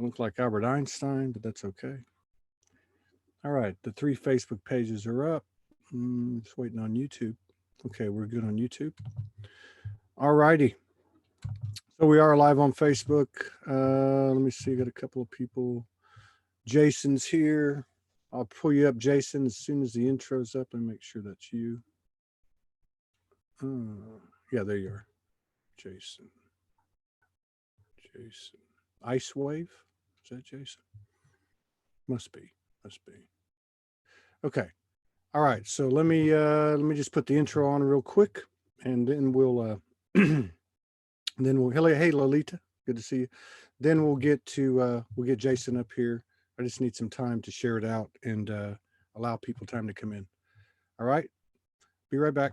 look like Albert Einstein, but that's okay. All right, the 3 Facebook pages are up. Just waiting on YouTube. Okay, we're good on YouTube. All righty. So we are live on Facebook. Let me see. Got a couple of people. Jason's here. I'll pull you up, Jason, as soon as the intro's up. Let me make sure that's you. Yeah, there you are, Jason. Jason. Ice Wave? Is that Jason? Must be. Okay. All right. So let me just put the intro on real quick, and then we'll hey Lolita, good to see you. Then we'll get Jason up here. I just need some time to share it out and allow people time to come in. All right. Be right back.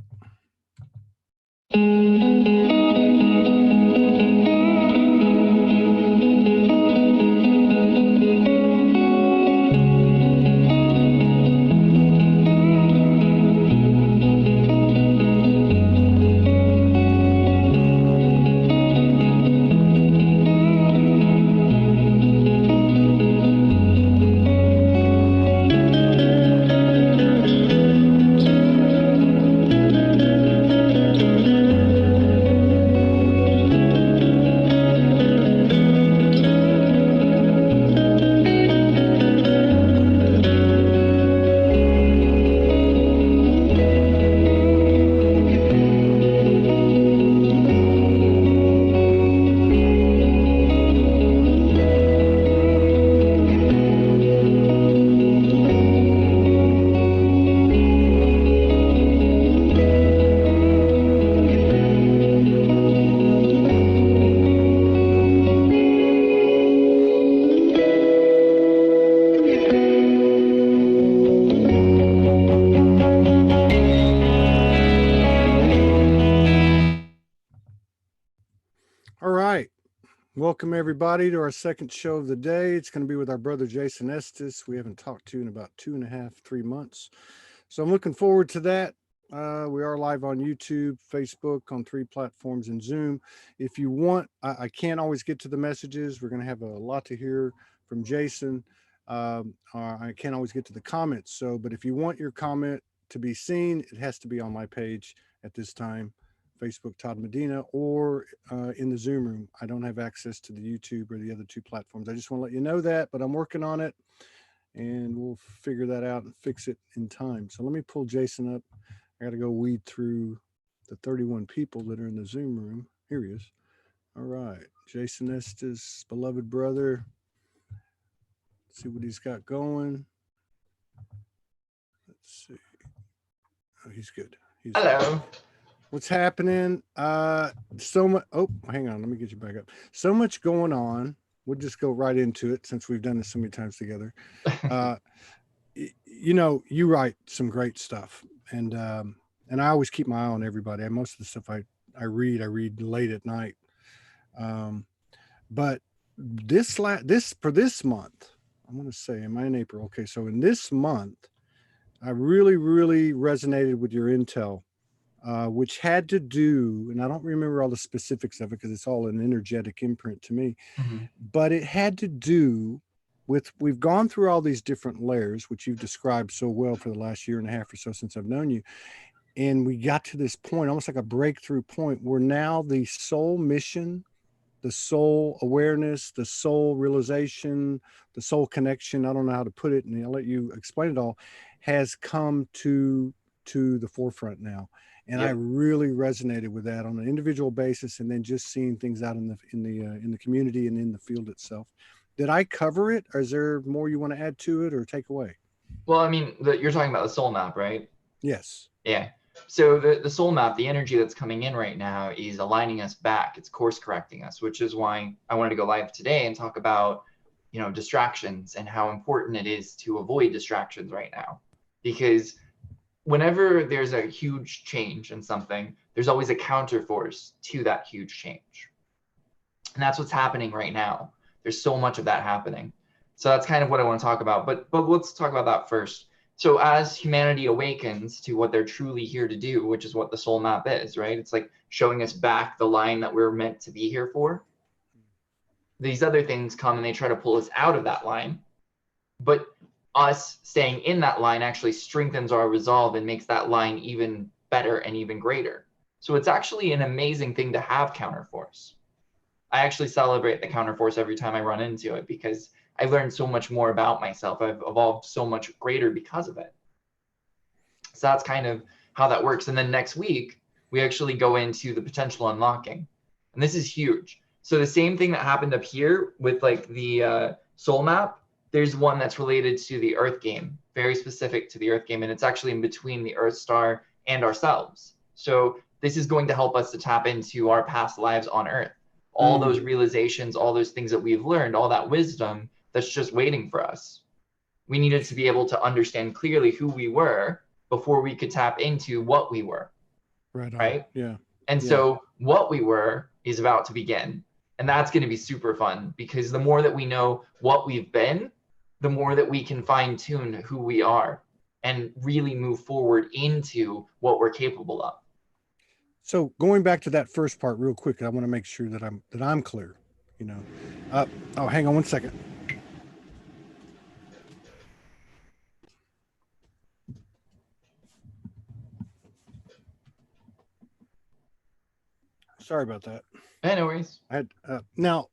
Welcome everybody to our second show of the day. It's going to be with our brother Jason Estes. We haven't talked to in about 2.5, 3 months. So I'm looking forward to that. We are live on YouTube, Facebook, on 3 platforms, and Zoom. If you want, I can't always get to the messages. We're going to have a lot to hear from Jason. I can't always get to the comments. But if you want your comment to be seen, it has to be on my page at this time. Facebook Todd Medina, or in the Zoom room. I don't have access to the YouTube or the other 2 platforms. I just want to let you know that, but I'm working on it and we'll figure that out and fix it in time. So let me pull Jason up. I got to go weed through the 31 people that are in the Zoom room. Here he is. All right. Jason Estes, beloved brother. Let's see what he's got going. Let's see. Oh, he's good. Hello. What's happening? So much. Oh, hang on. Let me get you back up. So much going on. We'll just go right into it since we've done this so many times together. You write some great stuff, and I always keep my eye on everybody. Most of the stuff I read late at night. But this for this month, I'm going to say, am I in April? Okay, so in this month, I really resonated with your intel. Which had to do, and I don't remember all the specifics of it because it's all an energetic imprint to me, but it had to do with, we've gone through all these different layers, which you've described so well for the last 1.5 years or so since I've known you. And we got to this point, almost like a breakthrough point, where now the soul mission, the soul awareness, the soul realization, the soul connection, I don't know how to put it, and I'll let you explain it all, has come to the forefront now. And I really resonated with that on an individual basis, and then just seeing things out in the community and in the field itself. Did I cover it, or is there more you want to add to it or take away? Well, I mean, you're talking about the soul map, right? Yes. Yeah. So the soul map, the energy that's coming in right now is aligning us back. It's course correcting us, which is why I wanted to go live today and talk about, distractions and how important it is to avoid distractions right now. Because whenever there's a huge change in something, there's always a counter force to that huge change. And that's what's happening right now. There's so much of that happening. So that's kind of what I want to talk about. But let's talk about that first. So as humanity awakens to what they're truly here to do, which is what the soul map is, right? It's like showing us back the line that we're meant to be here for. these other things come and they try to pull us out of that line. But us staying in that line actually strengthens our resolve and makes that line even better and even greater. So it's actually an amazing thing to have counterforce. I actually celebrate the counterforce every time I run into it because I learned so much more about myself. I've evolved so much greater because of it. So that's kind of how that works. And then next week, we actually go into the potential unlocking. And this is huge. So the same thing that happened up here with like the soul map, there's one that's related to the Earth game, very specific to the Earth game. And it's actually in between the Earth star and ourselves. So this is going to help us to tap into our past lives on Earth. All those realizations, all those things that we've learned, all that wisdom that's just waiting for us. We needed to be able to understand clearly who we were before we could tap into what we were. Right on. Right? Yeah. And so what we were is about to begin. And that's going to be super fun because the more that we know what we've been, the more that we can fine tune who we are and really move forward into what we're capable of. So going back to that first part real quick, I want to make sure that I'm clear, you know. Oh, hang on one second. Sorry about that. Yeah, no worries. I had now,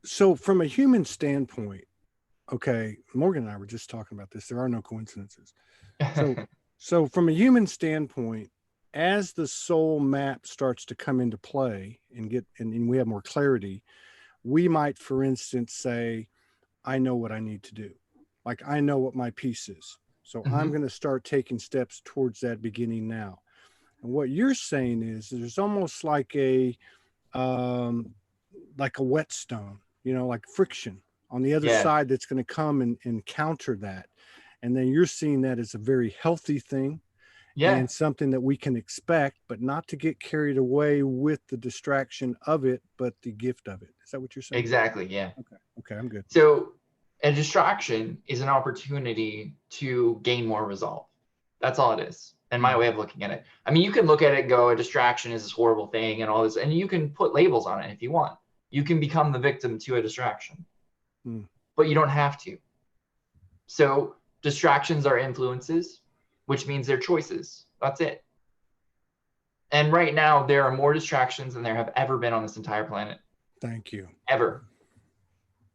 so from a human standpoint, okay, Morgan and I were just talking about this. There are no coincidences. So from a human standpoint, as the soul map starts to come into play and we have more clarity, we might, for instance, say, I know what I need to do. Like, I know what my piece is. So I'm going to start taking steps towards that beginning now. And what you're saying is there's almost like a whetstone, you know, like friction on the other side that's going to come and counter that. And then you're seeing that as a very healthy thing. And something that we can expect, but not to get carried away with the distraction of it, but the gift of it. Is that what you're saying? Exactly. Yeah. Okay, I'm good. So a distraction is an opportunity to gain more resolve. That's all it is. And my way of looking at it. I mean, you can look at it and go, a distraction is this horrible thing and all this, and you can put labels on it if you want. You can become the victim to a distraction, but you don't have to. So distractions are influences, which means they're choices. That's it. And right now, there are more distractions than there have ever been on this entire planet. Thank you. Ever.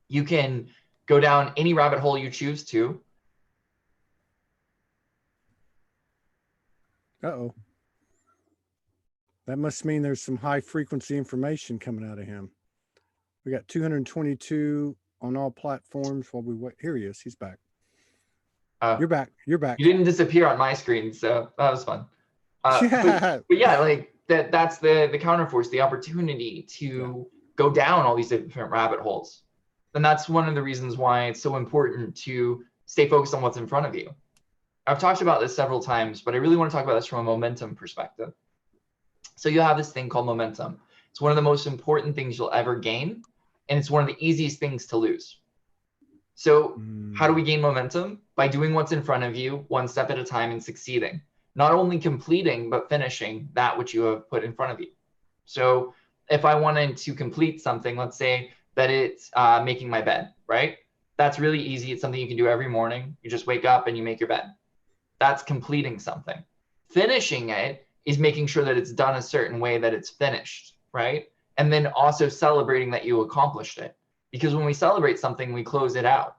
You can go down any rabbit hole you choose to. Uh-oh. That must mean there's some high frequency information coming out of him. We got 222 on all platforms while we wait. Here he is. He's back. You're back. You're back. You didn't disappear on my screen, so that was fun. But yeah, like that's the counterforce, the opportunity to go down all these different rabbit holes. And that's one of the reasons why it's so important to stay focused on what's in front of you. I've talked about this several times, but I really want to talk about this from a momentum perspective. So you have this thing called momentum. It's one of the most important things you'll ever gain, and it's one of the easiest things to lose. So how do we gain momentum? By doing what's in front of you, one step at a time, and succeeding. Not only completing, but finishing that which you have put in front of you. So if I wanted to complete something, let's say that it's making my bed, right? That's really easy. It's something you can do every morning. You just wake up and you make your bed. That's completing something. Finishing it is making sure that it's done a certain way that it's finished, right? And then also celebrating that you accomplished it. Because when we celebrate something, we close it out.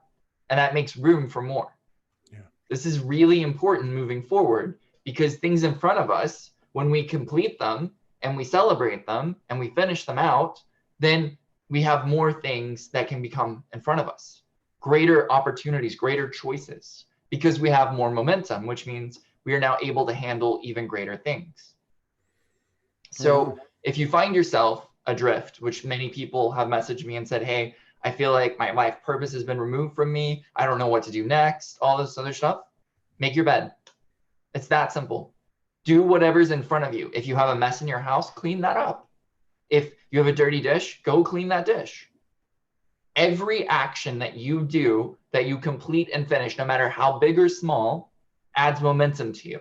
And that makes room for more. Yeah. This is really important moving forward because things in front of us, when we complete them and we celebrate them and we finish them out, then we have more things that can become in front of us. Greater opportunities, greater choices, because we have more momentum, which means we are now able to handle even greater things. So if you find yourself adrift, which many people have messaged me and said, hey, I feel like my life purpose has been removed from me. I don't know what to do next, all this other stuff. Make your bed. It's that simple. Do whatever's in front of you. If you have a mess in your house, clean that up. If you have a dirty dish, go clean that dish. Every action that you do, that you complete and finish, no matter how big or small, adds momentum to you.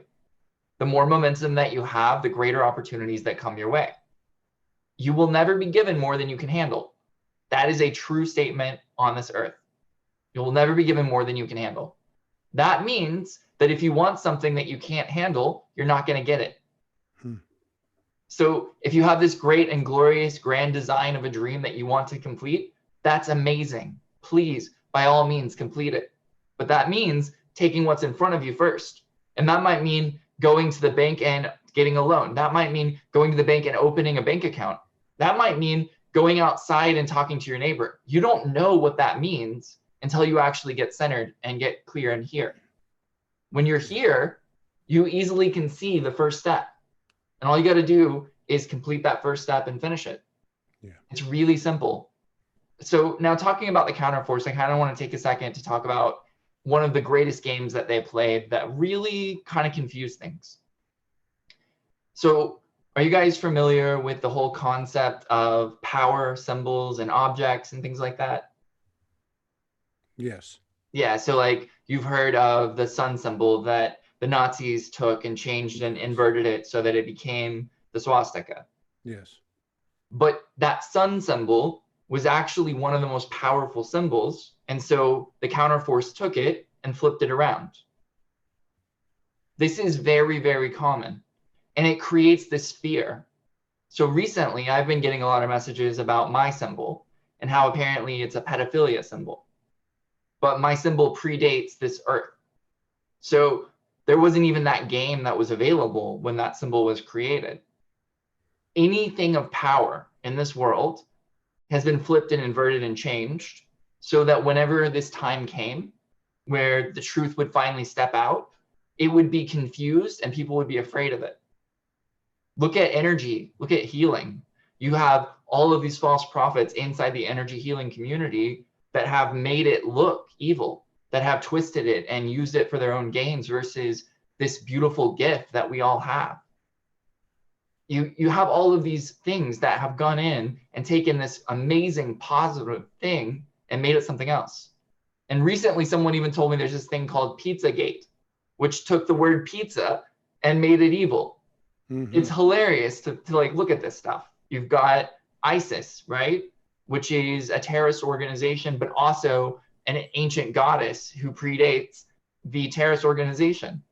The more momentum that you have, the greater opportunities that come your way. You will never be given more than you can handle. That is a true statement on this earth. You will never be given more than you can handle. That means that if you want something that you can't handle, you're not going to get it. So if you have this great and glorious grand design of a dream that you want to complete, that's amazing. Please, by all means, complete it. But that means taking what's in front of you first. And that might mean going to the bank and getting a loan. That might mean going to the bank and opening a bank account. That might mean going outside and talking to your neighbor. You don't know what that means until you actually get centered and get clear and here. When you're here, you easily can see the first step. And all you got to do is complete that first step and finish it. Yeah. It's really simple. So now talking about the counterforce, I kind of want to take a second to talk about one of the greatest games that they played that really kind of confused things. So are you guys familiar with the whole concept of power symbols and objects and things like that? Yes. Yeah, so like you've heard of the sun symbol that the Nazis took and changed and inverted it so that it became the swastika. Yes. But that sun symbol was actually one of the most powerful symbols. And so the counterforce took it and flipped it around. This is very, very common. And it creates this fear. So recently, I've been getting a lot of messages about my symbol and how apparently it's a pedophilia symbol. But my symbol predates this earth. So there wasn't even that game that was available when that symbol was created. Anything of power in this world has been flipped and inverted and changed so that whenever this time came where the truth would finally step out, it would be confused and people would be afraid of it. Look at energy, look at healing. You have all of these false prophets inside the energy healing community that have made it look evil, that have twisted it and used it for their own gains versus this beautiful gift that we all have. You have all of these things that have gone in and taken this amazing positive thing and made it something else. And recently someone even told me there's this thing called Pizzagate, which took the word pizza and made it evil. Mm-hmm. It's hilarious to like look at this stuff. You've got ISIS, right? Which is a terrorist organization, but also an ancient goddess who predates the terrorist organization.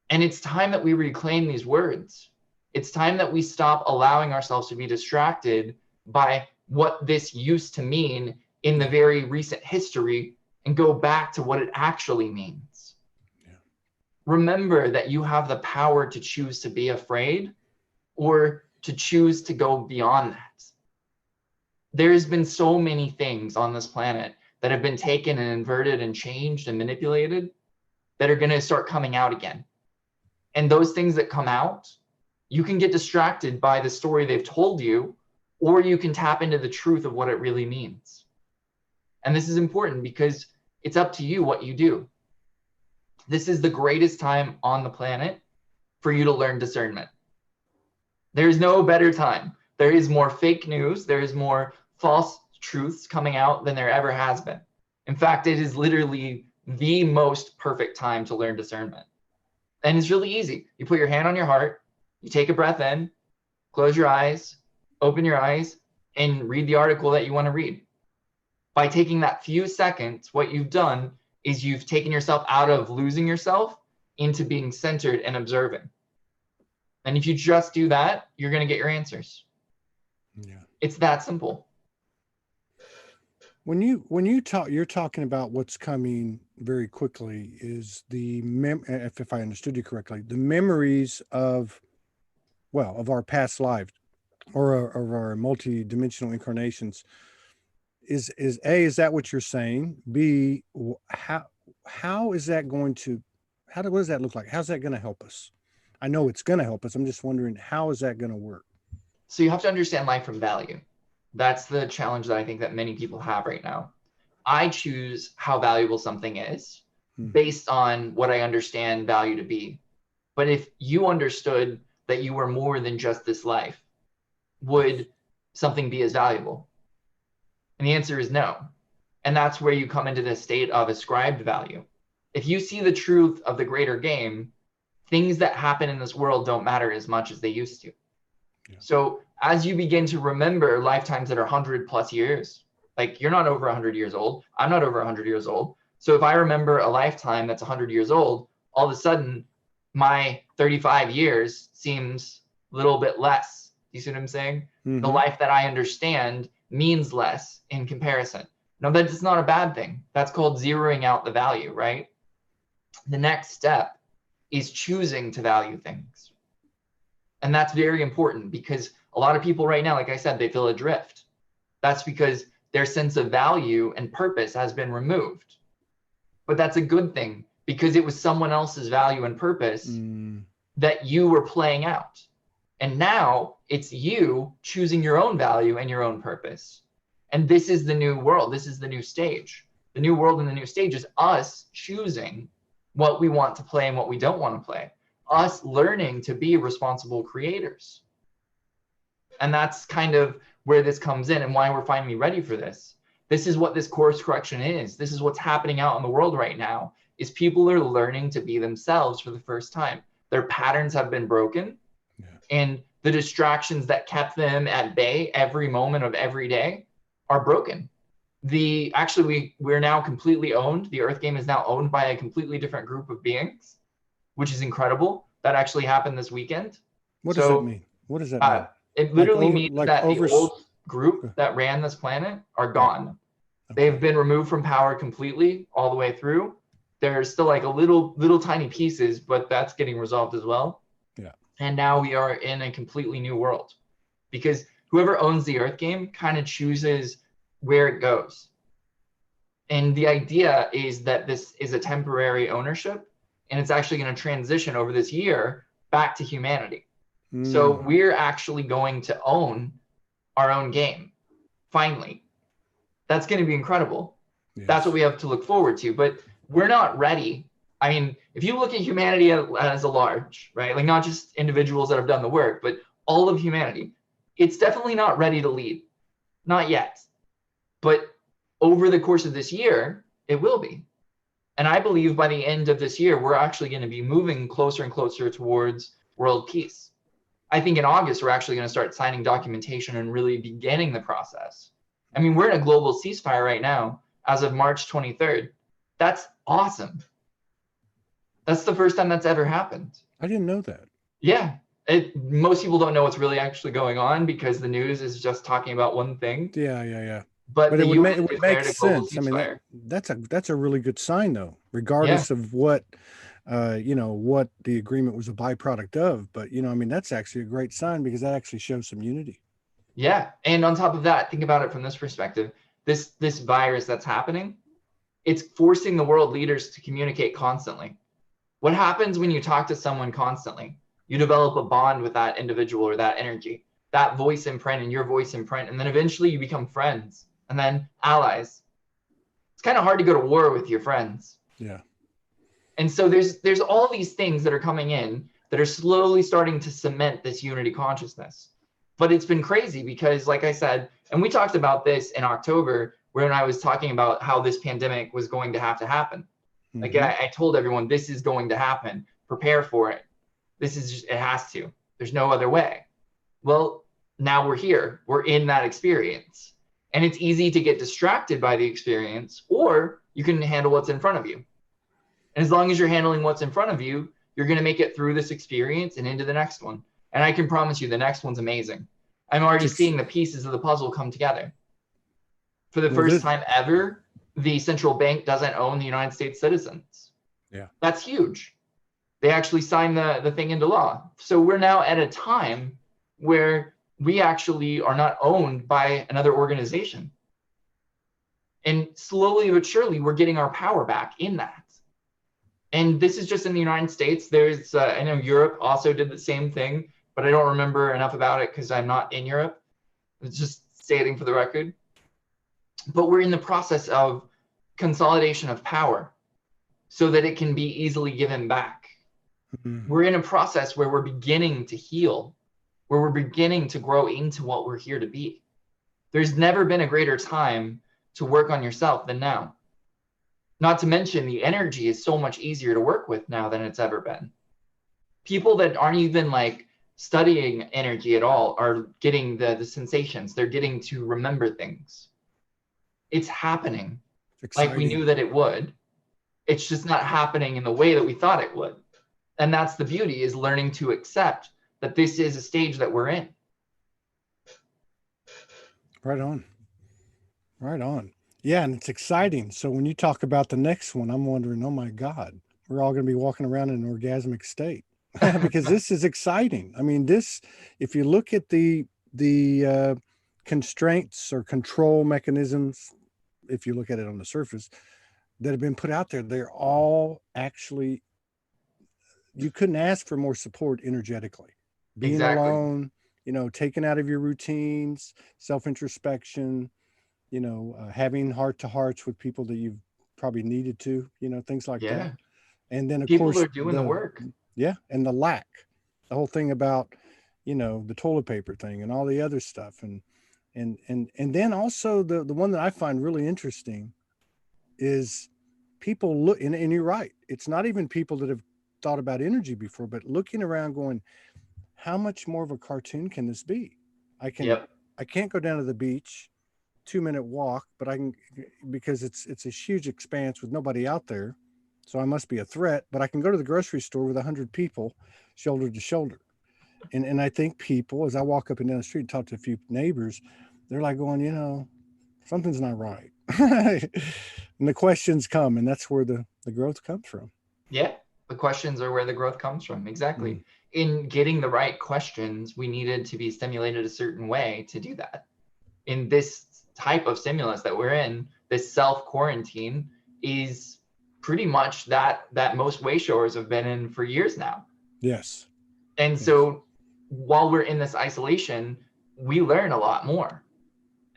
And it's time that we reclaim these words. It's time that we stop allowing ourselves to be distracted by what this used to mean in the very recent history and go back to what it actually means. Yeah. Remember that you have the power to choose to be afraid or to choose to go beyond that. There's been so many things on this planet that have been taken and inverted and changed and manipulated that are going to start coming out again. And those things that come out, you can get distracted by the story they've told you, or you can tap into the truth of what it really means. And this is important because it's up to you what you do. This is the greatest time on the planet for you to learn discernment. There's no better time. There is more fake news. There is more false truths coming out than there ever has been. In fact, it is literally the most perfect time to learn discernment. And it's really easy. You put your hand on your heart, you take a breath in, close your eyes, open your eyes, and read the article that you want to read. By taking that few seconds, what you've done is you've taken yourself out of losing yourself into being centered and observing. And if you just do that, you're going to get your answers. Yeah. It's that simple. When you talk, you're talking about what's coming very quickly is if I understood you correctly, the memories of our past lives or of our multi-dimensional incarnations. Is A, is that what you're saying? B, how is that going to, what does that look like? How's that going to help us? I know it's going to help us. I'm just wondering, how is that going to work? So you have to understand life from value. That's the challenge that I think that many people have right now. I choose how valuable something is based on what I understand value to be. But if you understood that you were more than just this life, would something be as valuable? And the answer is no. And that's where you come into this state of ascribed value. If you see the truth of the greater game, things that happen in this world don't matter as much as they used to. So as you begin to remember lifetimes that are 100+ years, like you're not over 100 years old, I'm not over 100 years old. So if I remember a lifetime that's 100 years old, all of a sudden my 35 years seems a little bit less. You see what I'm saying? The life that I understand means less in comparison. Now, that's not a bad thing. That's called zeroing out the value, right? The next step is choosing to value things. And that's very important because a lot of people right now, like I said, they feel adrift. That's because their sense of value and purpose has been removed. But that's a good thing because it was someone else's value and purpose that you were playing out. And now it's you choosing your own value and your own purpose. And this is the new world. This is the new stage. The new world and the new stage is us choosing what we want to play and what we don't want to play. Us learning to be responsible creators. And that's kind of where this comes in and why we're finally ready for this. This is what this course correction is. This is what's happening out in the world right now, is people are learning to be themselves for the first time. Their patterns have been broken. And the distractions that kept them at bay every moment of every day are broken. We're now completely owned. The Earth game is now owned by a completely different group of beings, which is incredible. That actually happened this weekend. What does that mean? What does that mean? It literally means that the old group that ran this planet are gone. They've been removed from power completely all the way through. There's still like a little tiny pieces, but that's getting resolved as well. Yeah. And now we are in a completely new world because whoever owns the Earth game kind of chooses where it goes. And the idea is that this is a temporary ownership and it's actually going to transition over this year back to humanity. So we're actually going to own our own game, finally. That's going to be incredible. Yes. That's what we have to look forward to, but we're not ready. I mean, if you look at humanity as a large, right? Like not just individuals that have done the work, but all of humanity, it's definitely not ready to lead. Not yet. But over the course of this year, it will be. And I believe by the end of this year, we're actually going to be moving closer and closer towards world peace. I think in August, we're actually going to start signing documentation and really beginning the process. I mean, we're in a global ceasefire right now as of March 23rd. That's awesome. That's the first time that's ever happened. I didn't know that. Yeah. Most people don't know what's really actually going on because the news is just talking about one thing. Yeah. But it would make sense. I mean, that's a really good sign, though, regardless of what what the agreement was a byproduct of. But I mean, that's actually a great sign because that actually shows some unity. Yeah, and on top of that, think about it from this perspective. This virus that's happening, it's forcing the world leaders to communicate constantly. What happens when you talk to someone constantly? You develop a bond with that individual or that energy, that voice imprint and your voice imprint, and then eventually you become friends and then allies. It's kind of hard to go to war with your friends. Yeah. And so there's all these things that are coming in that are slowly starting to cement this unity consciousness. But it's been crazy because, like I said, and we talked about this in October when I was talking about how this pandemic was going to have to happen. Like I told everyone, this is going to happen. Prepare for it. This is just, it has to. There's no other way. Well, now we're here. We're in that experience. And it's easy to get distracted by the experience, or you can handle what's in front of you. And as long as you're handling what's in front of you, you're going to make it through this experience and into the next one. And I can promise you the next one's amazing. I'm already seeing the pieces of the puzzle come together. For the first time ever, the central bank doesn't own the United States citizens. Yeah. That's huge. They actually signed the thing into law. So we're now at a time where we actually are not owned by another organization. And slowly but surely, we're getting our power back in that. And this is just in the United States. There's, I know Europe also did the same thing, but I don't remember enough about it because I'm not in Europe. It's just stating for the record. But we're in the process of consolidation of power so that it can be easily given back. We're in a process where we're beginning to heal, where we're beginning to grow into what we're here to be. There's never been a greater time to work on yourself than now. Not to mention the energy is so much easier to work with now than it's ever been. People that aren't even like studying energy at all are getting the sensations. They're getting to remember things. It's happening like we knew that it would. It's just not happening in the way that we thought it would. And that's the beauty, is learning to accept that this is a stage that we're in. Right on. Right on. Yeah, and it's exciting. So when you talk about the next one, I'm wondering, oh my God, we're all going to be walking around in an orgasmic state because this is exciting. I mean, this, if you look at the constraints or control mechanisms, if you look at it on the surface, that have been put out there, they're all actually, you couldn't ask for more support energetically. Being Exactly. alone, you know, taken out of your routines, self-introspection, you know, having heart-to-hearts with people that you've probably needed to, you know, things like Yeah. that. And then of People course are doing the work. Yeah, and the lack, the whole thing about, you know, the toilet paper thing and all the other stuff, and then also the one that I find really interesting is people look, and you're right, it's not even people that have thought about energy before, but looking around going, how much more of a cartoon can this be? I can't go down to the beach, 2-minute walk, but I can, because it's a huge expanse with nobody out there, so I must be a threat. But I can go to the grocery store with 100 people, shoulder to shoulder. And I think people, as I walk up and down the street and talk to a few neighbors, they're like going, you know, something's not right. And the questions come, and that's where the growth comes from. Yeah, the questions are where the growth comes from. Exactly. In getting the right questions, we needed to be stimulated a certain way to do that. In this type of stimulus that we're in, this self-quarantine is pretty much that most way showers have been in for years now. Yes. And so while we're in this isolation, we learn a lot more.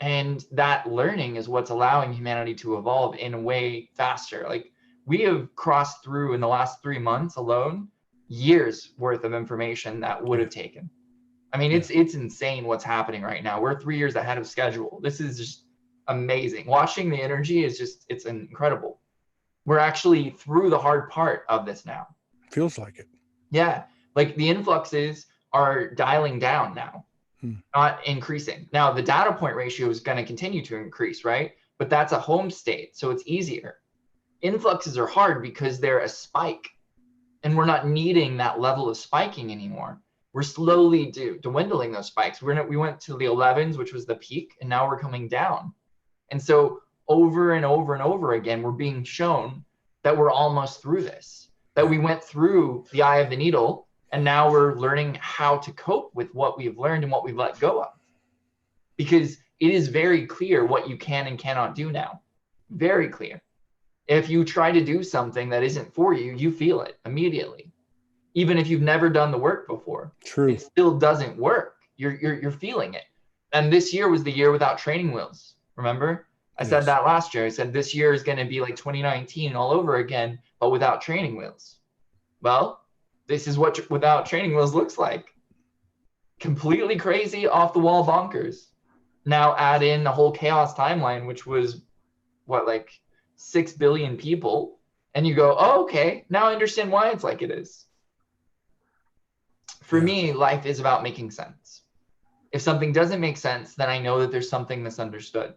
And that learning is what's allowing humanity to evolve in a way faster. Like, we have crossed through in the last 3 months alone, years worth of information that would have taken. I mean, it's insane what's happening right now. We're 3 years ahead of schedule. This is just amazing. Watching the energy is just, it's incredible. We're actually through the hard part of this now. Feels like it. Yeah. Like, the influxes are dialing down now, not increasing. Now, the data point ratio is going to continue to increase, right? But that's a home state, so it's easier. Influxes are hard because they're a spike, and we're not needing that level of spiking anymore. We're slowly dwindling those spikes. We went to the 11s, which was the peak, and now we're coming down. And so over and over and over again, we're being shown that we're almost through this, that we went through the eye of the needle, and now we're learning how to cope with what we've learned and what we've let go of. Because it is very clear what you can and cannot do now. Very clear. If you try to do something that isn't for you, you feel it immediately. Even if you've never done the work before. True. It still doesn't work. You're feeling it. And this year was the year without training wheels. Remember? I said that last year. I said this year is going to be like 2019 all over again, but without training wheels. Well, this is what without training wheels looks like. Completely crazy, off the wall bonkers. Now add in the whole chaos timeline, which was what, like 6 billion people. And you go, oh, okay, now I understand why it's like it is. For me, life is about making sense. If something doesn't make sense, then I know that there's something misunderstood.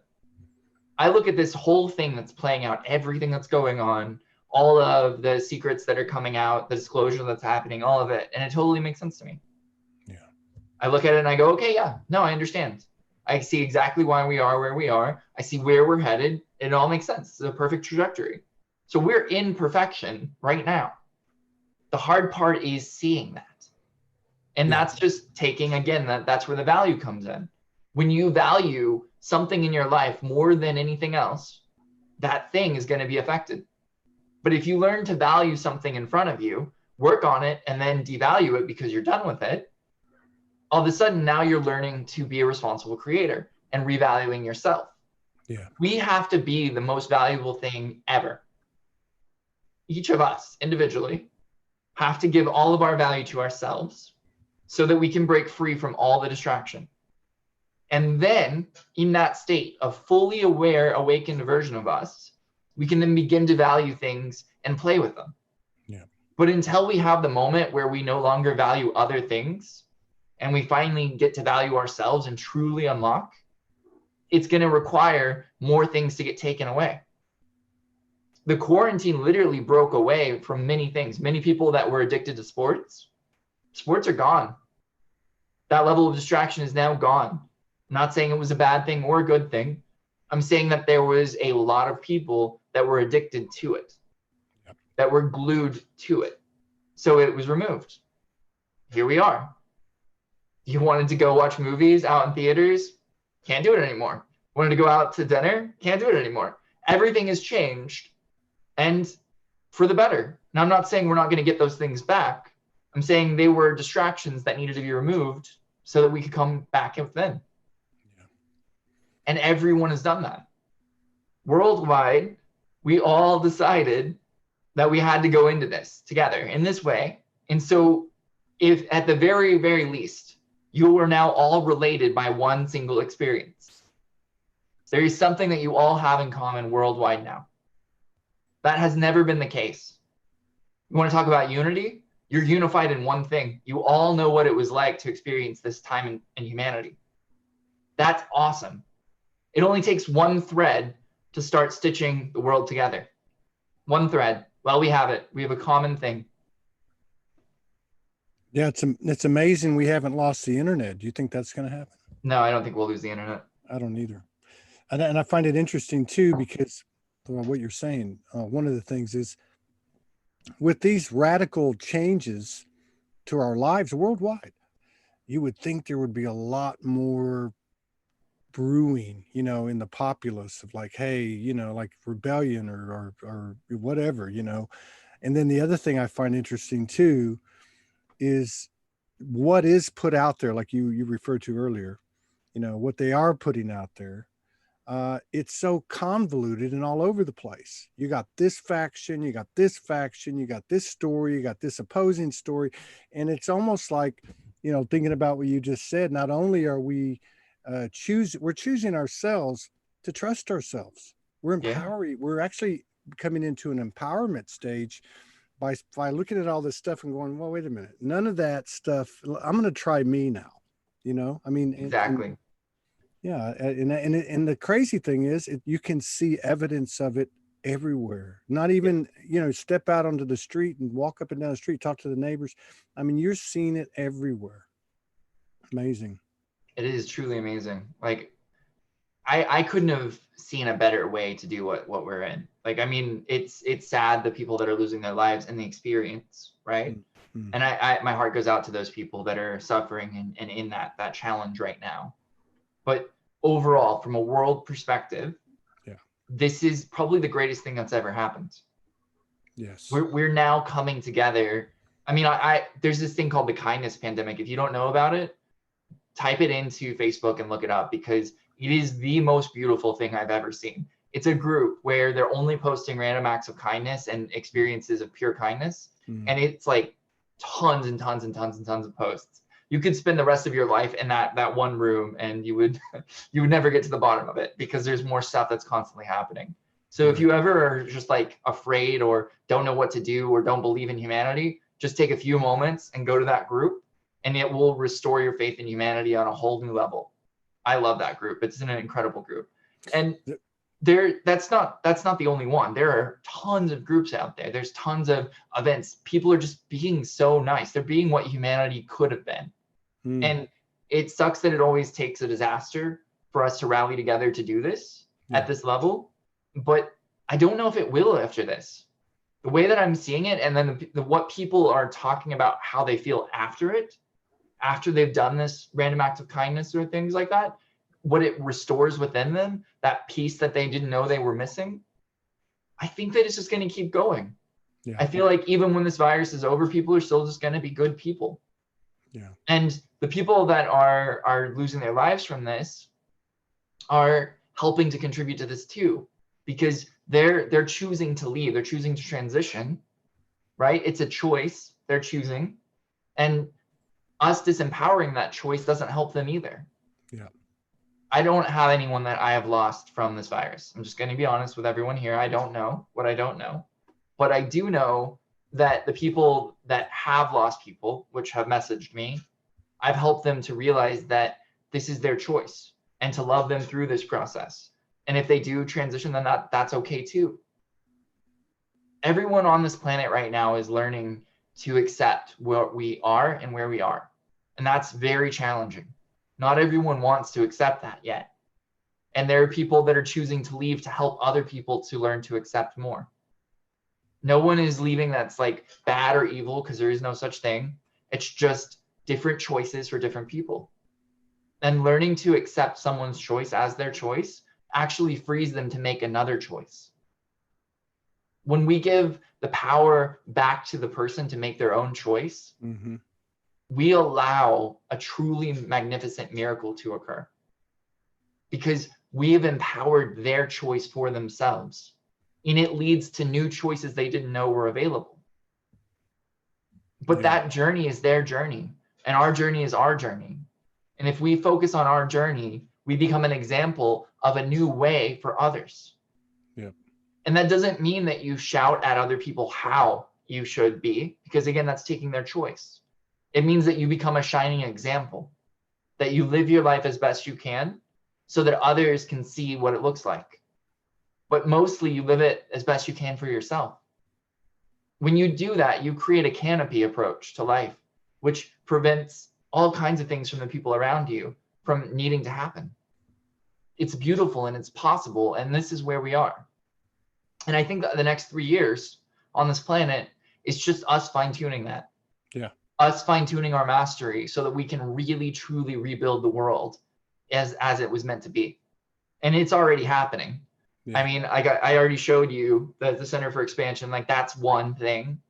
I look at this whole thing that's playing out, everything that's going on, all of the secrets that are coming out, the disclosure that's happening, all of it, and it totally makes sense to me. Yeah. I look at it and I go, okay, yeah, no, I understand. I see exactly why we are where we are. I see where we're headed. It all makes sense. It's a perfect trajectory. So we're in perfection right now. The hard part is seeing that. And that's just taking, again, that's where the value comes in. When you value something in your life more than anything else, that thing is going to be affected. But if you learn to value something in front of you, work on it, and then devalue it because you're done with it, all of a sudden now you're learning to be a responsible creator and revaluing yourself. Yeah. We have to be the most valuable thing ever. Each of us individually have to give all of our value to ourselves so that we can break free from all the distraction. And then in that state of fully aware, awakened version of us, we can then begin to value things and play with them. Yeah. But until we have the moment where we no longer value other things, and we finally get to value ourselves and truly unlock, it's going to require more things to get taken away. The quarantine literally broke away from many things. Many people that were addicted to sports are gone. That level of distraction is now gone. I'm not saying it was a bad thing or a good thing. I'm saying that there was a lot of people that were addicted to it, that were glued to it. So it was removed. Here we are. You wanted to go watch movies out in theaters? Can't do it anymore. Wanted to go out to dinner? Can't do it anymore. Everything has changed, and for the better. Now, I'm not saying we're not going to get those things back. I'm saying they were distractions that needed to be removed so that we could come back within. Yeah. And everyone has done that. Worldwide, we all decided that we had to go into this together in this way. And so if at the very, very least, you are now all related by one single experience, there is something that you all have in common worldwide now. That has never been the case. You want to talk about unity? You're unified in one thing. You all know what it was like to experience this time in humanity. That's awesome. It only takes one thread to start stitching the world together. One thread. Well, we have it. We have a common thing. Yeah, it's amazing we haven't lost the internet. Do you think that's going to happen? No, I don't think we'll lose the internet. I don't either. And I find it interesting too, because what you're saying, one of the things is with these radical changes to our lives worldwide, you would think there would be a lot more brewing, in the populace of like, hey, like rebellion or whatever, And then the other thing I find interesting too is what is put out there, like you referred to earlier, what they are putting out there. It's so convoluted and all over the place. You got this faction, you got this faction, you got this story, you got this opposing story. And it's almost like, thinking about what you just said, not only are we we're choosing ourselves to trust ourselves. We're empowering. Yeah. We're actually coming into an empowerment stage by looking at all this stuff and going, well, wait a minute, none of that stuff. I'm going to try me now. I mean, exactly. Yeah, and the crazy thing is, you can see evidence of it everywhere. Not even, step out onto the street and walk up and down the street, talk to the neighbors. I mean, you're seeing it everywhere. Amazing. It is truly amazing. Like, I couldn't have seen a better way to do what we're in. Like, I mean, it's sad the people that are losing their lives and the experience, right? Mm-hmm. And I my heart goes out to those people that are suffering and in that challenge right now. But overall, from a world perspective, this is probably the greatest thing that's ever happened. Yes. We're now coming together. I mean, there's this thing called the kindness pandemic. If you don't know about it, type it into Facebook and look it up, because it is the most beautiful thing I've ever seen. It's a group where they're only posting random acts of kindness and experiences of pure kindness. And it's like tons and tons and tons and tons of posts. You could spend the rest of your life in that one room and you would never get to the bottom of it, because there's more stuff that's constantly happening. So if you ever are just like afraid or don't know what to do or don't believe in humanity, just take a few moments and go to that group, and it will restore your faith in humanity on a whole new level. I love that group. It's an incredible group. And that's not the only one. There are tons of groups out there. There's tons of events. People are just being so nice. They're being what humanity could have been. And it sucks that it always takes a disaster for us to rally together to do this at this level. But I don't know if it will after this. The way that I'm seeing it, and then what people are talking about how they feel after it, after they've done this random act of kindness or things like that, what it restores within them, that peace that they didn't know they were missing, I think that it's just going to keep going. Yeah. I feel like even when this virus is over, people are still just going to be good people. Yeah. And the people that are losing their lives from this are helping to contribute to this too, because they're choosing to leave. They're choosing to transition, right? It's a choice they're choosing. And us disempowering that choice doesn't help them either. Yeah. I don't have anyone that I have lost from this virus. I'm just going to be honest with everyone here. I don't know what I don't know. But I do know that the people that have lost people, which have messaged me, I've helped them to realize that this is their choice and to love them through this process. And if they do transition, then that's okay too. Everyone on this planet right now is learning to accept where we are and where we are. And that's very challenging. Not everyone wants to accept that yet. And there are people that are choosing to leave to help other people to learn to accept more. No one is leaving that's like bad or evil, because there is no such thing. It's just different choices for different people. And learning to accept someone's choice as their choice actually frees them to make another choice. When we give the power back to the person to make their own choice, we allow a truly magnificent miracle to occur, because we have empowered their choice for themselves, and it leads to new choices they didn't know were available. But that journey is their journey, and our journey is our journey. And if we focus on our journey, we become an example of a new way for others. And that doesn't mean that you shout at other people how you should be, because again, that's taking their choice. It means that you become a shining example, that you live your life as best you can so that others can see what it looks like. But mostly you live it as best you can for yourself. When you do that, you create a canopy approach to life, which prevents all kinds of things from the people around you from needing to happen. It's beautiful and it's possible, and this is where we are. And I think that the next 3 years on this planet is just us fine-tuning that. Us fine-tuning our mastery so that we can really, truly rebuild the world as it was meant to be. And it's already happening. I mean, I already showed you the Center for Expansion. Like, that's one thing.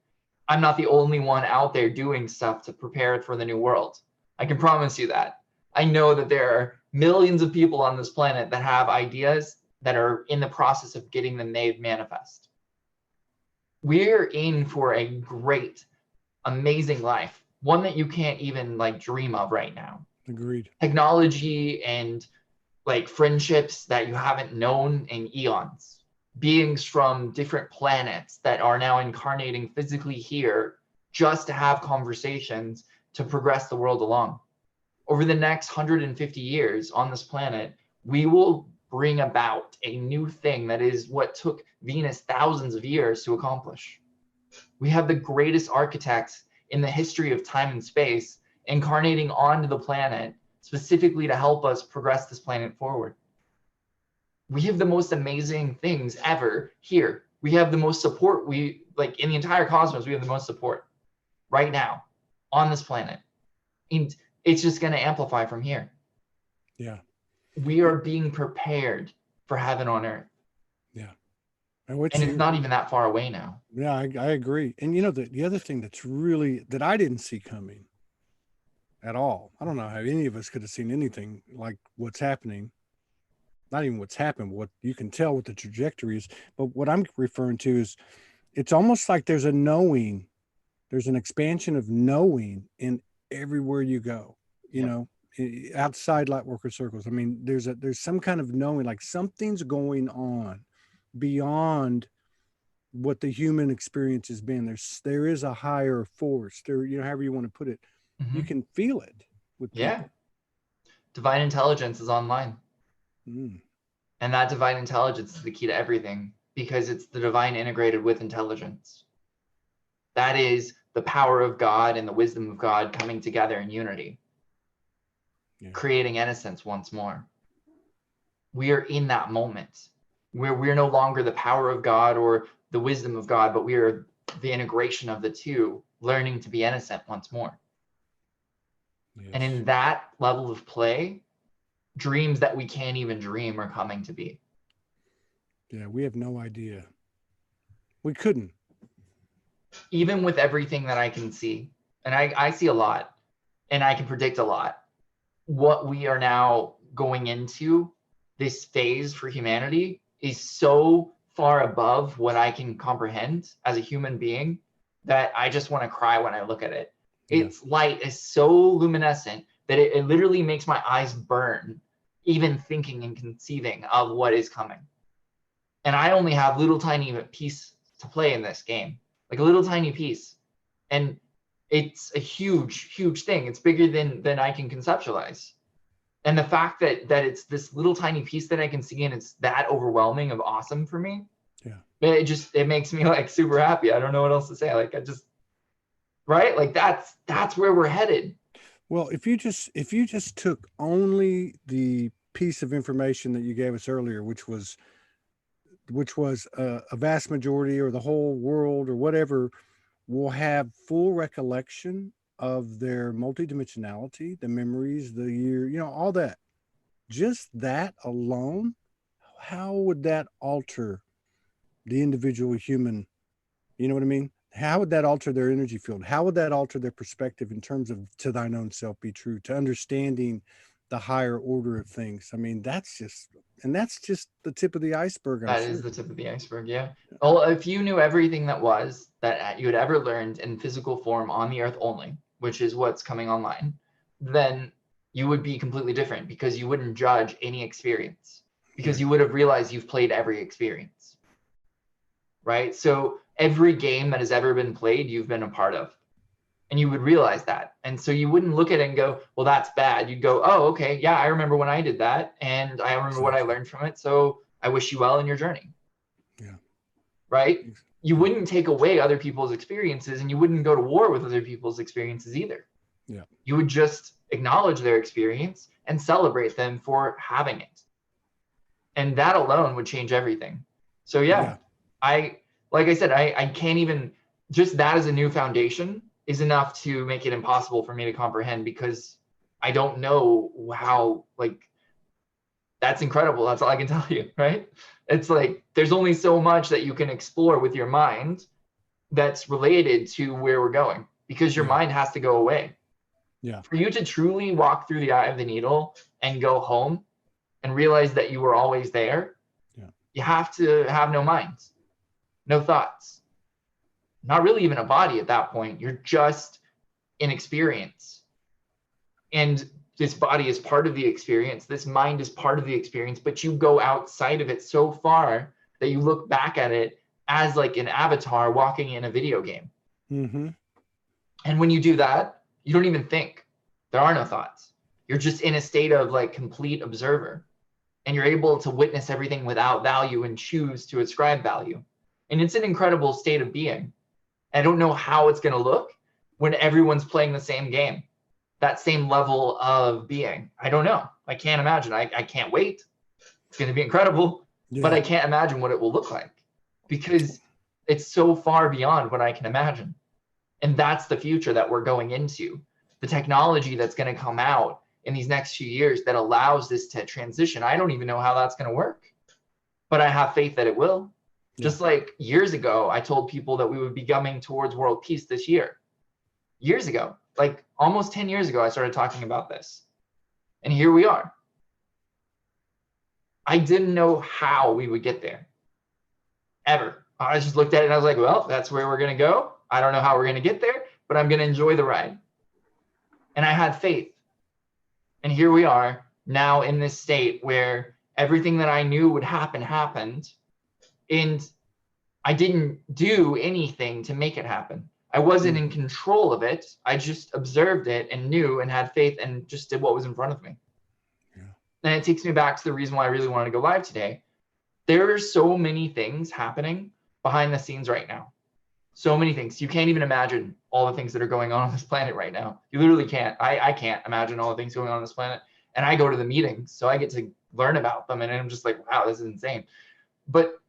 I'm not the only one out there doing stuff to prepare for the new world. I can promise you that. I know that there are millions of people on this planet that have ideas that are in the process of getting them made manifest. We're in for a great, amazing life, one that you can't even like dream of right now. Agreed. Technology and like friendships that you haven't known in eons, beings from different planets that are now incarnating physically here just to have conversations to progress the world along. Over the next 150 years on this planet, we will bring about a new thing that is what took Venus thousands of years to accomplish. We have the greatest architects in the history of time and space incarnating onto the planet specifically to help us progress this planet forward. We have the most amazing things ever here. We have the most support. We like in the entire cosmos, we have the most support right now on this planet. And it's just going to amplify from here. We are being prepared for heaven on earth. And it's not even that far away now. I agree. And you know, the other thing that's really, that I didn't see coming at all. I don't know how any of us could have seen anything like what's happening. Not even what's happened, what you can tell what the trajectory is. But what I'm referring to is, it's almost like there's a knowing, there's an expansion of knowing in everywhere you go, you know, outside light worker circles. I mean, there's some kind of knowing, like something's going on beyond what the human experience has been. There is a higher force there, you know, however you want to put it. You can feel it with people. Divine intelligence is online. And that divine intelligence is the key to everything, because it's the divine integrated with intelligence. That is the power of God and the wisdom of God coming together in unity, creating innocence once more. We are in that moment where we're no longer the power of God or the wisdom of God, but we are the integration of the two, learning to be innocent once more. And in that level of play, dreams that we can't even dream are coming to be. We have no idea. We couldn't. Even with everything that I can see, and I see a lot, and I can predict a lot, what we are now going into, this phase for humanity, is so far above what I can comprehend as a human being that I just want to cry when I look at it. Its light is so luminescent that it literally makes my eyes burn, even thinking and conceiving of what is coming. And I only have little tiny piece to play in this game, like a little tiny piece. And It's a huge, huge thing. It's bigger than I can conceptualize. And the fact that it's this little tiny piece that I can see and it's that overwhelming of awesome for me, Yeah. it makes me like super happy. I don't know what else to say. Like right? Like that's where we're headed. Well, if you just took only the piece of information that you gave us earlier, which was a vast majority or the whole world or whatever will have full recollection of their multidimensionality, the memories, the year, all that. Just that alone, how would that alter the individual human? You know what I mean? How would that alter their energy field? How would that alter their perspective in terms of to thine own self be true, to understanding the higher order of things? I mean, that's just the tip of the iceberg, I'm That is sure. the tip of the iceberg, yeah. Well, if you knew everything that you had ever learned in physical form on the earth only, which is what's coming online, then you would be completely different because you wouldn't judge any experience because Right. you would have realized you've played every experience, right? So every game that has ever been played, you've been a part of. And you would realize that. And so you wouldn't look at it and go, well, that's bad. You'd go, oh, okay, yeah, I remember when I did that. And I remember what I Exactly. learned from it. So I wish you well in your journey. Yeah. Right? You Yeah. wouldn't take away other people's experiences and you wouldn't go to war with other people's experiences either. Yeah. You would just acknowledge their experience and celebrate them for having it. And that alone would change everything. So yeah. Like I said, I can't even, just that as a new foundation is enough to make it impossible for me to comprehend because I don't know how, like, that's incredible. That's all I can tell you, right? It's like there's only so much that you can explore with your mind that's related to where we're going because your mind has to go away. Yeah. For you to truly walk through the eye of the needle and go home and realize that you were always there, you have to have no mind, no thoughts, not really even a body at that point. You're just an experience. And this body is part of the experience. This mind is part of the experience, but you go outside of it so far that you look back at it as like an avatar walking in a video game. Mm-hmm. And when you do that, you don't even think. There are no thoughts. You're just in a state of like complete observer. And you're able to witness everything without value and choose to ascribe value. And it's an incredible state of being. I don't know how it's going to look when everyone's playing the same game, that same level of being. I don't know. I can't imagine. I can't wait. It's going to be incredible, but I can't imagine what it will look like because it's so far beyond what I can imagine. And that's the future that we're going into. The technology that's going to come out in these next few years that allows this to transition. I don't even know how that's going to work, but I have faith that it will. Just like years ago, I told people that we would be coming towards world peace this year. Years ago, like almost 10 years ago, I started talking about this. And here we are. I didn't know how we would get there, ever. I just looked at it and I was like, well, that's where we're going to go. I don't know how we're going to get there, but I'm going to enjoy the ride. And I had faith. And here we are now in this state where everything that I knew would happen happened. And I didn't do anything to make it happen. I wasn't in control of it. I just observed it and knew and had faith and just did what was in front of me. Yeah. And it takes me back to the reason why I really wanted to go live today. There are so many things happening behind the scenes right now. So many things. You can't even imagine all the things that are going on this planet right now. You literally can't. I can't imagine all the things going on this planet. And I go to the meetings, so I get to learn about them. And I'm just like, wow, this is insane. But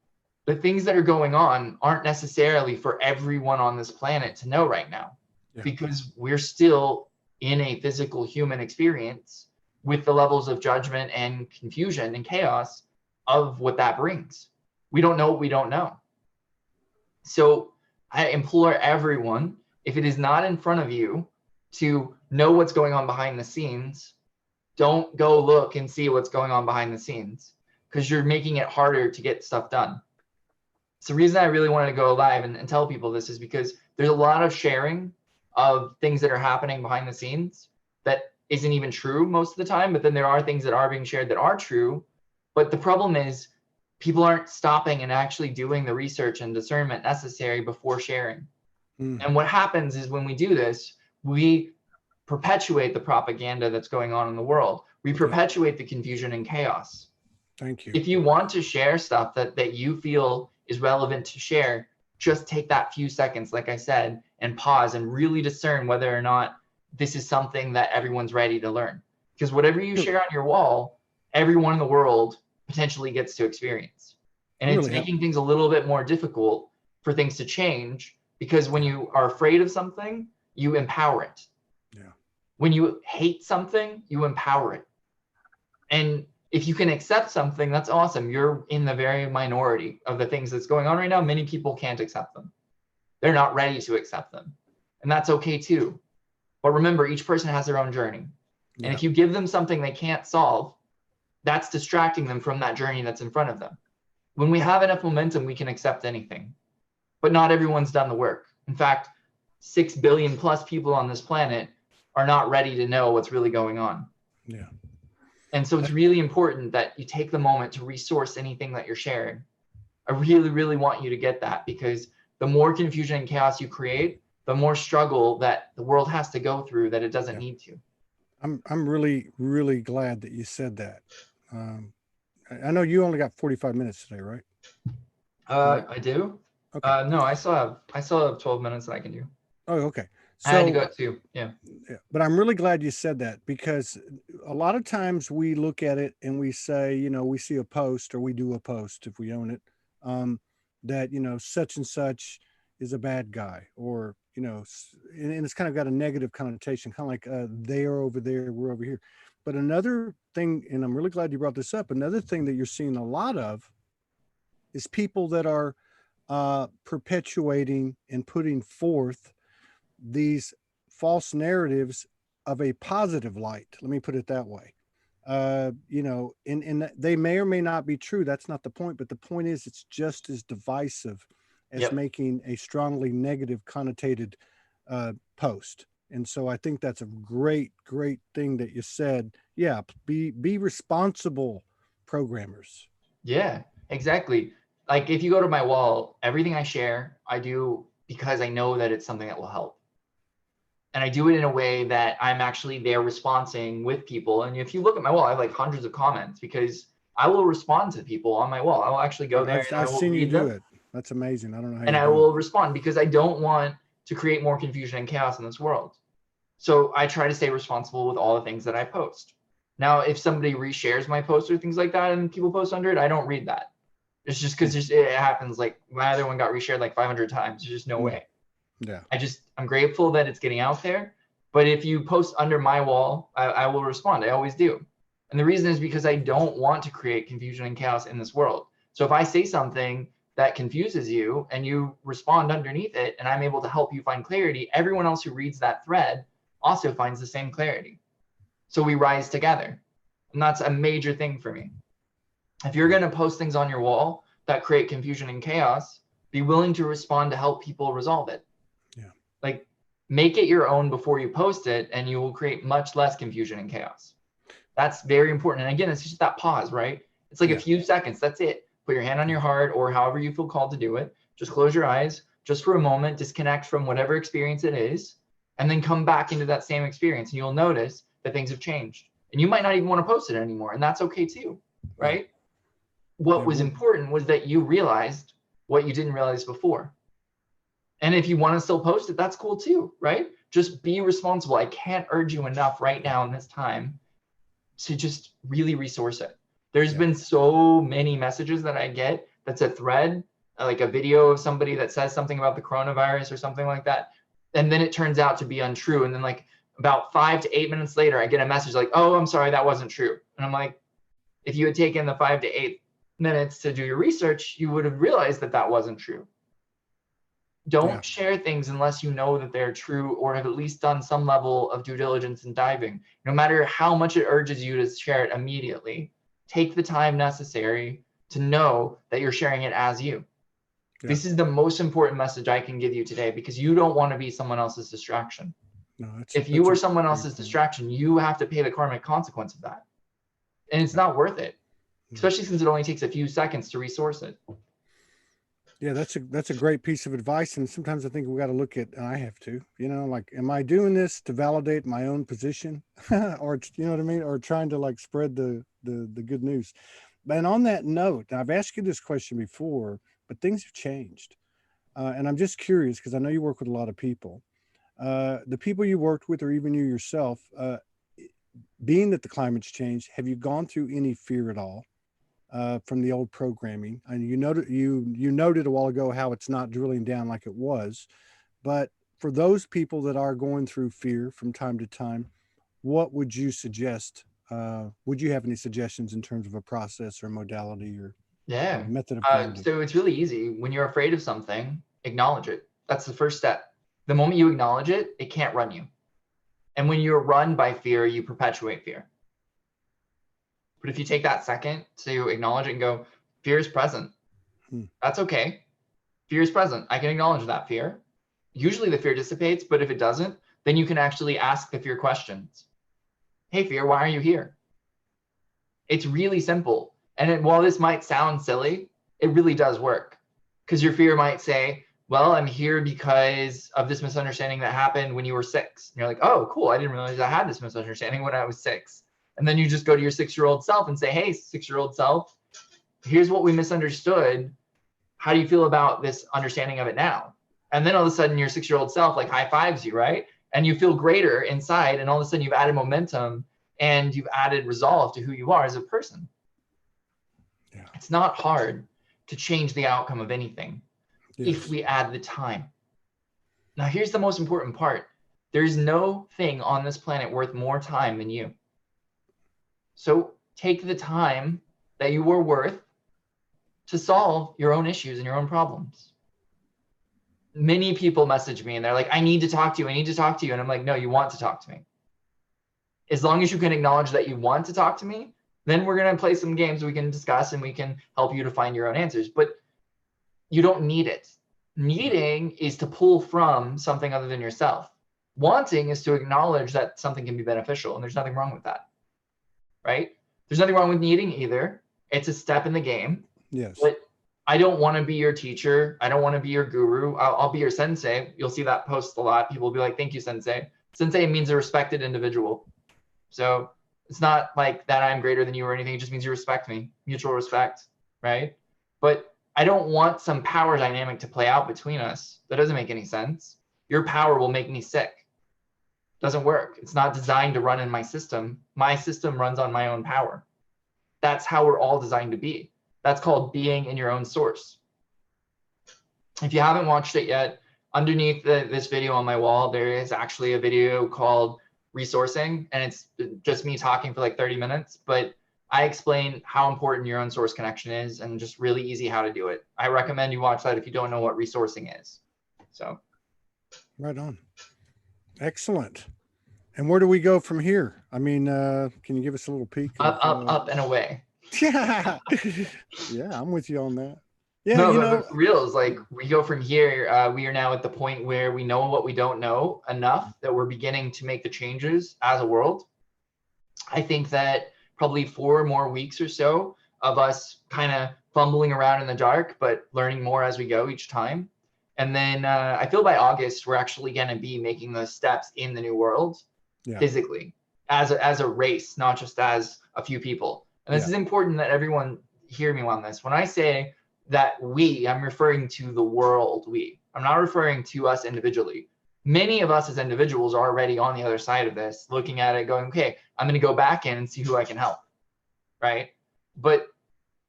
the things that are going on aren't necessarily for everyone on this planet to know right now, because we're still in a physical human experience with the levels of judgment and confusion and chaos of what that brings. We don't know what we don't know. So I implore everyone, if it is not in front of you to know what's going on behind the scenes, don't go look and see what's going on behind the scenes, because you're making it harder to get stuff done. So the reason I really wanted to go live and tell people this is because there's a lot of sharing of things that are happening behind the scenes that isn't even true most of the time, but then there are things that are being shared that are true. But the problem is people aren't stopping and actually doing the research and discernment necessary before sharing. Mm. And what happens is when we do this, we perpetuate the propaganda that's going on in the world. We perpetuate the confusion and chaos. Thank you. If you want to share stuff that you feel is relevant to share, just take that few seconds, like I said, and pause and really discern whether or not this is something that everyone's ready to learn. Because whatever you share on your wall, everyone in the world potentially gets to experience. And it's making things a little bit more difficult for things to change, because when you are afraid of something, you empower it. Yeah. When you hate something, you empower it. And if you can accept something, that's awesome. You're in the very minority of the things that's going on right now. Many people can't accept them. They're not ready to accept them. And that's okay too. But remember, each person has their own journey. And if you give them something they can't solve, that's distracting them from that journey that's in front of them. When we have enough momentum, we can accept anything. But not everyone's done the work. In fact, 6 billion plus people on this planet are not ready to know what's really going on. Yeah. And so it's really important that you take the moment to resource anything that you're sharing. I really, really want you to get that, because the more confusion and chaos you create, the more struggle that the world has to go through that it doesn't need to. I'm really, really glad that you said that. I know you only got 45 minutes today, right? I do. Okay. No, I still have 12 minutes that I can do. Oh, okay. So, I had to So go too. Yeah. but I'm really glad you said that, because a lot of times we look at it and we say, you know, we see a post, or we do a post if we own it, that, you know, such and such is a bad guy, or, you know, and it's kind of got a negative connotation, kind of like they are over there, we're over here. But another thing, and I'm really glad you brought this up, another thing that you're seeing a lot of is people that are perpetuating and putting forth these false narratives of a positive light. Let me put it that way. You know, and they may or may not be true. That's not the point. But the point is, it's just as divisive as making a strongly negative connotated post. And so I think that's a great, great thing that you said. Yeah, be responsible programmers. Yeah, exactly. Like if you go to my wall, everything I share, I do because I know that it's something that will help. And I do it in a way that I'm actually there responding with people. And if you look at my wall, I have like hundreds of comments, because I will respond to people on my wall. I will actually go there and I I've will seen you read do them. it. That's amazing. I don't know how And you I do will it. respond, because I don't want to create more confusion and chaos in this world. So I try to stay responsible with all the things that I post. Now, if somebody reshares my post or things like that and people post under it, I don't read that. It's just because it happens. Like my other one got reshared like 500 times. There's just no way. Yeah. I'm grateful that it's getting out there. But if you post under my wall, I will respond. I always do. And the reason is because I don't want to create confusion and chaos in this world. So if I say something that confuses you and you respond underneath it, and I'm able to help you find clarity, everyone else who reads that thread also finds the same clarity. So we rise together. And that's a major thing for me. If you're going to post things on your wall that create confusion and chaos, be willing to respond to help people resolve it. Yeah. Like, make it your own before you post it, and you will create much less confusion and chaos. That's very important. And again, it's just that pause, right? It's like a few seconds. That's it. Put your hand on your heart, or however you feel called to do it. Just close your eyes, just for a moment, disconnect from whatever experience it is, and then come back into that same experience. And you'll notice that things have changed. And you might not even want to post it anymore. And that's okay too, right? What was important was that you realized what you didn't realize before. And if you want to still post it, that's cool too, right? Just be responsible. I can't urge you enough right now in this time to just really resource it. There's been so many messages that I get that's a thread, like a video of somebody that says something about the coronavirus or something like that. And then it turns out to be untrue. And then like about 5 to 8 minutes later, I get a message like, oh, I'm sorry, that wasn't true. And I'm like, if you had taken the 5 to 8 minutes to do your research, you would have realized that that wasn't true. Don't share things unless you know that they're true, or have at least done some level of due diligence and diving. No matter how much it urges you to share it immediately, take the time necessary to know that you're sharing it as you. This is the most important message I can give you today, because you don't want to be someone else's distraction. No, if you were someone else's distraction, you have to pay the karmic consequence of that. And it's not worth it, especially since it only takes a few seconds to resource it. Yeah, that's a great piece of advice. And sometimes I think we got to look at, and I have to, like, am I doing this to validate my own position, or you know what I mean, or trying to like spread the good news. And on that note, I've asked you this question before, but things have changed, and I'm just curious because I know you work with a lot of people. The people you worked with, or even you yourself, being that the climate's changed, have you gone through any fear at all? From the old programming. And you noted a while ago how it's not drilling down like it was, but for those people that are going through fear from time to time, what would you suggest? Would you have any suggestions in terms of a process or modality or Yeah. method of grounding? So it's really easy. When you're afraid of something, acknowledge it. That's the first step. The moment you acknowledge it, it can't run you. And when you're run by fear, you perpetuate fear. But if you take that second to acknowledge it and go, fear is present. That's okay. Fear is present. I can acknowledge that fear. Usually the fear dissipates, but if it doesn't, then you can actually ask the fear questions. Hey, fear, why are you here? It's really simple. And while this might sound silly, it really does work. Because your fear might say, well, I'm here because of this misunderstanding that happened when you were 6. And you're like, oh, cool. I didn't realize I had this misunderstanding when I was 6. And then you just go to your 6-year-old self and say, hey, 6-year-old self, here's what we misunderstood. How do you feel about this understanding of it now? And then all of a sudden your 6-year-old self like high fives you, right? And you feel greater inside. And all of a sudden you've added momentum and you've added resolve to who you are as a person. Yeah. It's not hard to change the outcome of anything if we add the time. Now, here's the most important part. There's no thing on this planet worth more time than you. So take the time that you are worth to solve your own issues and your own problems. Many people message me and they're like, I need to talk to you. I need to talk to you. And I'm like, no, you want to talk to me. As long as you can acknowledge that you want to talk to me, then we're going to play some games we can discuss and we can help you to find your own answers. But you don't need it. Needing is to pull from something other than yourself. Wanting is to acknowledge that something can be beneficial, and there's nothing wrong with that, right? There's nothing wrong with needing either. It's a step in the game. Yes. But I don't want to be your teacher. I don't want to be your guru. I'll be your sensei. You'll see that post a lot. People will be like, thank you, sensei. Sensei means a respected individual. So it's not like that I'm greater than you or anything. It just means you respect me, mutual respect, right? But I don't want some power dynamic to play out between us. That doesn't make any sense. Your power will make me sick. Doesn't work. It's not designed to run in my system. My system runs on my own power. That's how we're all designed to be. That's called being in your own source. If you haven't watched it yet, underneath this video on my wall, there is actually a video called Resourcing, and it's just me talking for like 30 minutes, but I explain how important your own source connection is and just really easy how to do it. I recommend you watch that if you don't know what resourcing is. So. Right on. Excellent. And where do we go from here? I mean, can you give us a little peek? Up and away. Yeah. Yeah, I'm with you on that. Yeah, no, but for real is like we go from here. We are now at the point where we know what we don't know enough that we're beginning to make the changes as a world. I think that probably 4 more weeks or so of us kind of fumbling around in the dark, but learning more as we go each time. And then I feel by August, we're actually going to be making those steps in the new world physically as a race, not just as a few people. And this is important that everyone hear me on this. When I say that I'm referring to the world we. I'm not referring to us individually. Many of us as individuals are already on the other side of this, looking at it going, okay, I'm going to go back in and see who I can help, right? But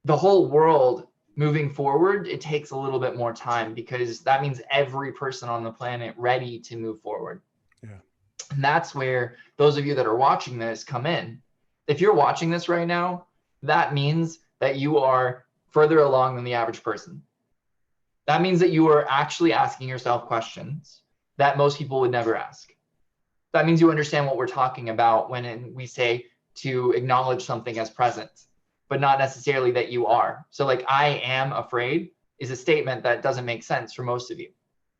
the whole world moving forward, it takes a little bit more time because that means every person on the planet ready to move forward. Yeah. And that's where those of you that are watching this come in. If you're watching this right now, that means that you are further along than the average person. That means that you are actually asking yourself questions that most people would never ask. That means you understand what we're talking about when we say to acknowledge something as present, but not necessarily that you are. So like, I am afraid is a statement that doesn't make sense for most of you.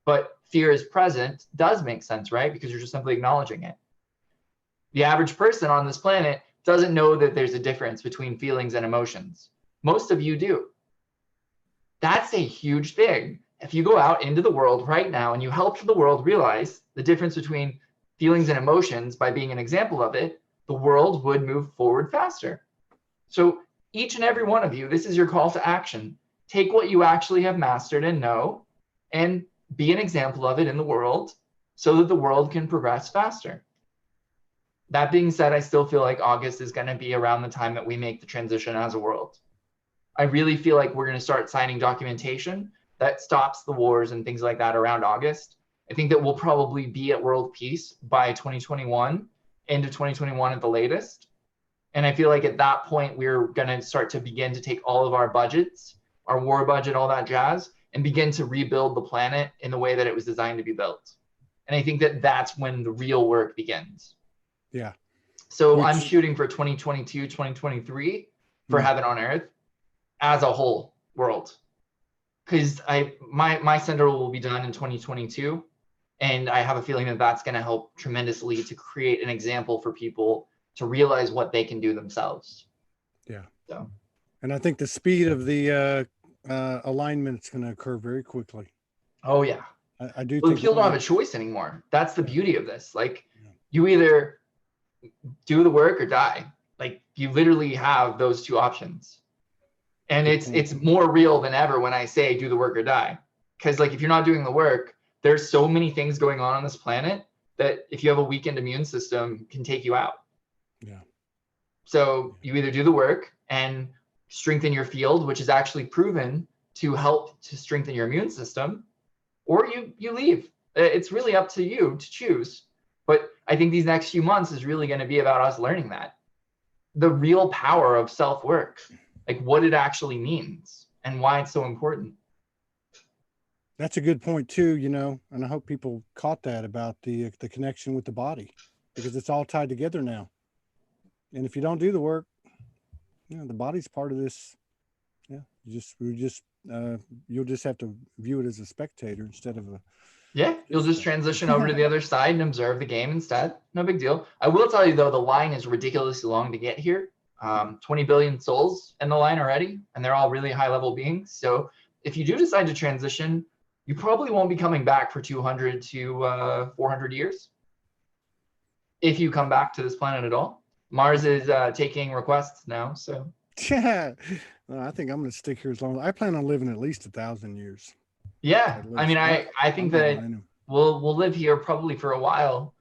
But fear is present does make sense, right? Because you're just simply acknowledging it. The average person on this planet doesn't know that there's a difference between feelings and emotions. Most of you do. That's a huge thing. If you go out into the world right now and you help the world realize the difference between feelings and emotions by being an example of it, the world would move forward faster. So each and every one of you, this is your call to action. Take what you actually have mastered and know and be an example of it in the world so that the world can progress faster. That being said, I still feel like August is going to be around the time that we make the transition as a world. I really feel like we're going to start signing documentation that stops the wars and things like that around August. I think that we'll probably be at world peace by 2021, into 2021 at the latest. And I feel like at that point, we're going to start to begin to take all of our budgets, our war budget, all that jazz, and begin to rebuild the planet in the way that it was designed to be built. And I think that that's when the real work begins. Yeah. So I'm shooting for 2022, 2023 for Heaven on Earth as a whole world. Because my center will be done in 2022. And I have a feeling that that's going to help tremendously to create an example for people to realize what they can do themselves. Yeah. So. And I think the speed of the alignment is going to occur very quickly. Oh, yeah. I do think people don't have a choice anymore. That's the beauty of this. Like, you either do the work or die. Like, you literally have those two options. And it's more real than ever when I say do the work or die. Because, like, if you're not doing the work, there's so many things going on this planet that if you have a weakened immune system can take you out. Yeah. So you either do the work and strengthen your field, which is actually proven to help to strengthen your immune system, or you leave. It's really up to you to choose. But I think these next few months is really going to be about us learning that. The real power of self-work, like what it actually means and why it's so important. That's a good point too, you know, and I hope people caught that about the connection with the body, because it's all tied together now. And if you don't do the work, you know, the body's part of this. Yeah, you'll just have to view it as a spectator instead of a. Yeah, you'll just transition over to the other side and observe the game instead. No big deal. I will tell you though, the line is ridiculously long to get here. 20 billion souls in the line already, and they're all really high level beings. So if you do decide to transition, you probably won't be coming back for 200 to 400 years. If you come back to this planet at all. Mars is taking requests now, so. Yeah, I think I'm going to stick here as long as I plan on living at least 1,000 years. Yeah, I mean, I think that we'll live here probably for a while.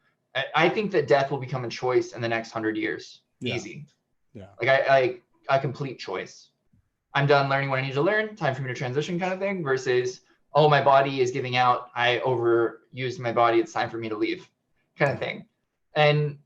I think that death will become a choice in the next 100 years. Yeah. Easy. Yeah. Like a complete choice. I'm done learning what I need to learn. Time for me to transition, kind of thing. Versus, oh, my body is giving out. I overused my body. It's time for me to leave, kind of thing. And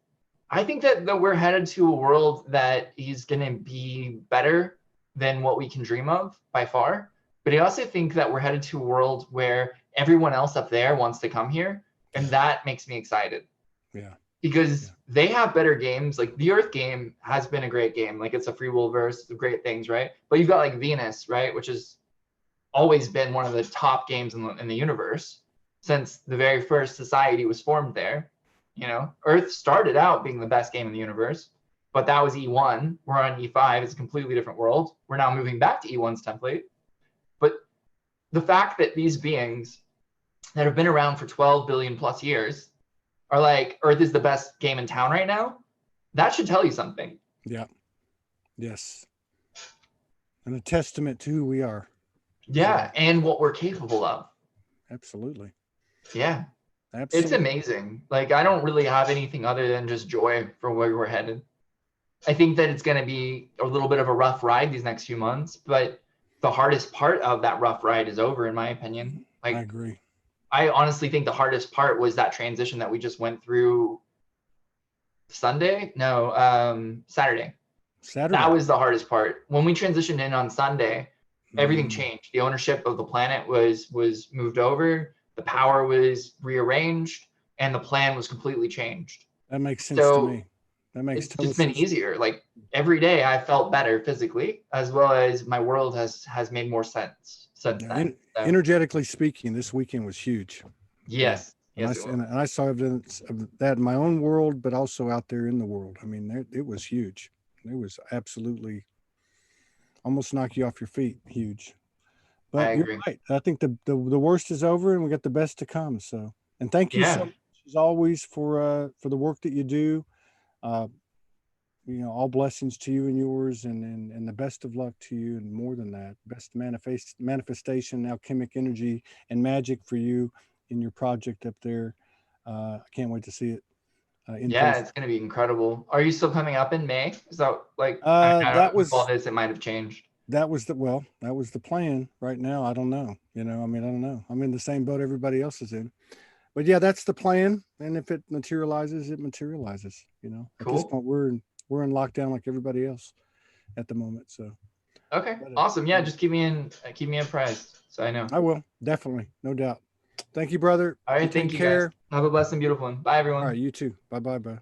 I think that we're headed to a world that is going to be better than what we can dream of by far. But I also think that we're headed to a world where everyone else up there wants to come here. And that makes me excited. Yeah. Because they have better games. Like the Earth game has been a great game. Like it's a free will verse, great things, right? But you've got like Venus, right? Which has always been one of the top games in the universe since the very first society was formed there. You know, Earth started out being the best game in the universe, but that was E1. We're on E5. It's a completely different world. We're now moving back to E1's template. But the fact that these beings that have been around for 12 billion plus years are like, Earth is the best game in town right now, that should tell you something. Yeah. Yes. And a testament to who we are. Yeah, and what we're capable of. Absolutely. Yeah. Absolutely. It's amazing. Like, I don't really have anything other than just joy for where we're headed. I think that it's going to be a little bit of a rough ride these next few months, but the hardest part of that rough ride is over, in my opinion. Like, I agree. I honestly think the hardest part was that transition that we just went through Saturday. That was the hardest part. When we transitioned in on Sunday, everything changed. The ownership of the planet was moved over. The power was rearranged, and the plan was completely changed. That makes sense to me. That makes total sense. It's just been easier. Like every day I felt better physically, as well as my world has made more sense since then. Energetically speaking, this weekend was huge. Yes. And I saw evidence of that in my own world, but also out there in the world. I mean, it was huge. It was absolutely almost knock you off your feet. Huge. But you're agree. right. I think the worst is over and we got the best to come. So, and thank you so Yeah. much as always for the work that you do. Uh, all blessings to you and yours, and the best of luck to you, and more than that, best manifestation, alchemic energy, and magic for you in your project up there. I can't wait to see it in Yeah, person. it's gonna be incredible. Are you still coming up in May? Is that like, I mean, I don't That know, with all was this, it might have changed. that was the plan. Right now, I don't know. I mean, I don't know. I'm in the same boat everybody else is in. But yeah, that's the plan. And if it materializes, it materializes. At this Cool. point, we're in lockdown like everybody else at the moment. So, Okay, but, awesome. Yeah, just keep me apprised so I know. I will definitely, no doubt. Thank you, brother. All You right, take thank you guys. care. Have a blessed and beautiful one. Bye, All everyone. right, you too. Bye, bye, bye.